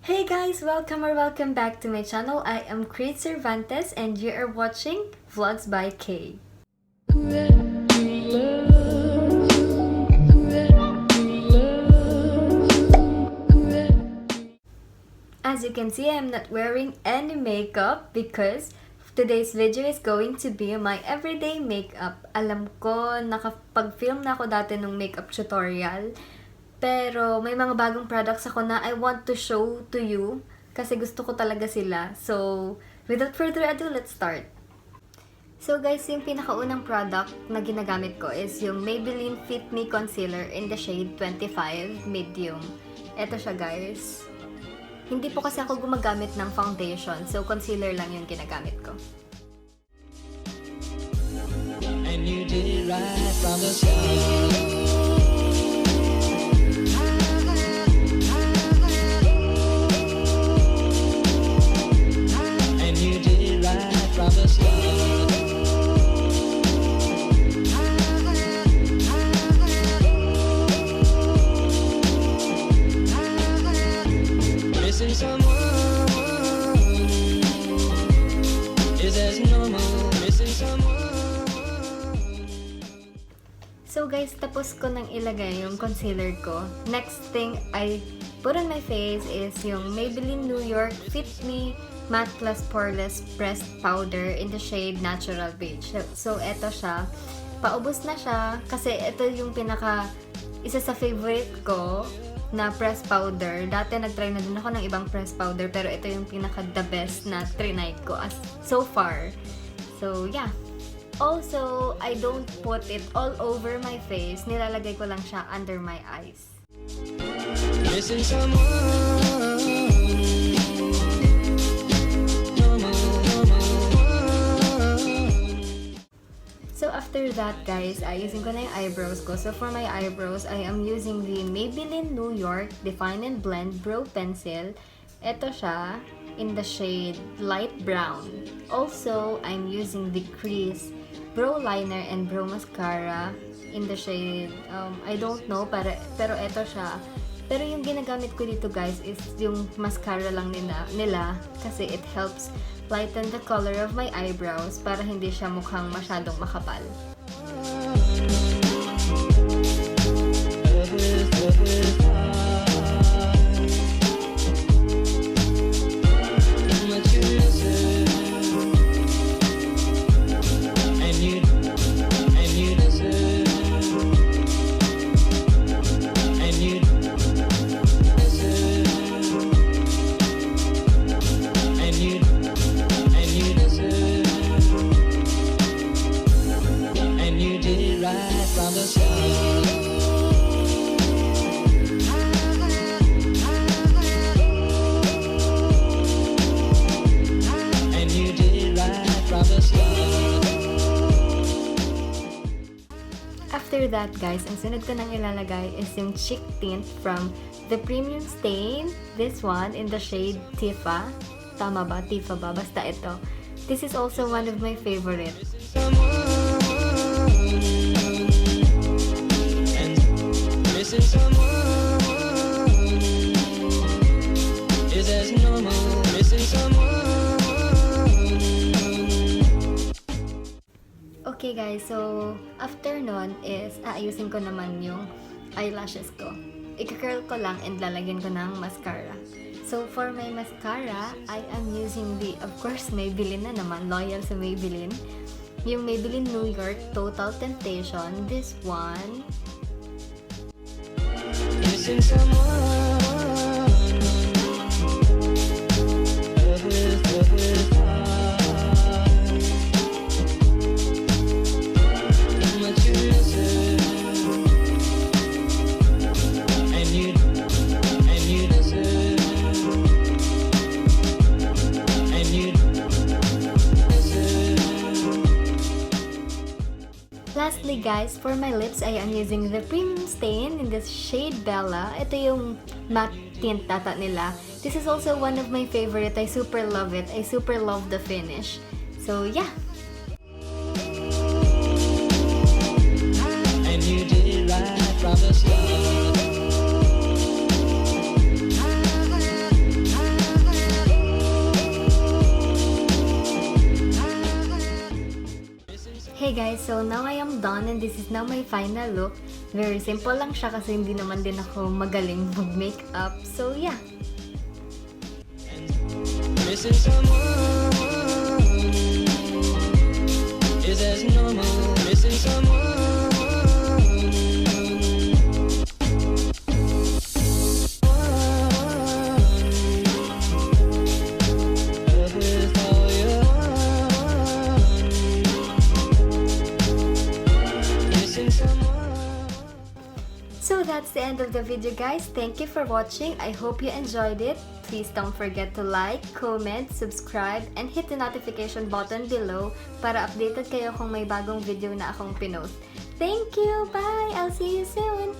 Hey guys, welcome back to my channel. I am krzlcrvnts and you are watching Vlogs by Kay. As you can see, I'm not wearing any makeup because today's video is going to be my everyday makeup. Alam ko, nakapag-film na ako dati ng makeup tutorial. Pero may mga bagong products ako na I want to show to you kasi gusto ko talaga sila. So, without further ado, let's start. So guys, yung pinakaunang product na ginagamit ko is yung Maybelline Fit Me Concealer in the shade 25 Medium. Ito siya guys. Hindi po kasi ako gumagamit ng foundation, so concealer lang yung ginagamit ko. And you did it right from the start. So guys, tapos ko nang ilagay yung concealer ko. Next thing I put on my face is yung Maybelline New York Fit Me Matte Plus Poreless Pressed Powder in the shade Natural Beige. So eto siya. Paubos na siya kasi ito yung isa sa favorite ko na press powder. Dati nagtry na din ako ng ibang press powder pero ito yung the best na trinay ko so far. So yeah. Also, I don't put it all over my face. Nilalagay ko lang siya under my eyes. Missing someone. So after that guys, ayusin ko na yung eyebrows ko. So for my eyebrows, I am using the Maybelline New York Define and Blend Brow Pencil. Ito siya in the shade light brown. Also, I'm using the Crease Brow Liner and Brow Mascara in the shade, I don't know, pero ito siya. Pero yung ginagamit ko dito guys is yung mascara lang nila kasi it helps lighten the color of my eyebrows para hindi siya mukhang masyadong makapal. After that guys, ang sunod ko nang ilalagay is yung cheek tint from the Premium Stain. This one in the shade Tifa. Tama ba? Tifa ba? Basta ito. This is also one of my favorites. Okay guys, so after nun is aayusin ko naman yung eyelashes ko. I-curl ko lang and lalagyan ko ng mascara. So for my mascara, I am using of course, Maybelline na naman, loyal sa Maybelline. Yung Maybelline New York Total Temptation, this one. Missing someone. Lastly guys, for my lips, I am using the Premium Stain in the shade Bella. Ito yung matte tint tata nila. This is also one of my favorite. I super love it. I super love the finish. So yeah. And you did it right from the start. guys, so now I am done and this is now my final look. Very simple lang siya kasi hindi naman din ako magaling mag-makeup. So yeah. Missing someone is as normal. Missing someone. So that's the end of the video, guys. Thank you for watching. I hope you enjoyed it. Please don't forget to like, comment, subscribe, and hit the notification button below para updated kayo kung may bagong video na akong pinost. Thank you! Bye! I'll see you soon!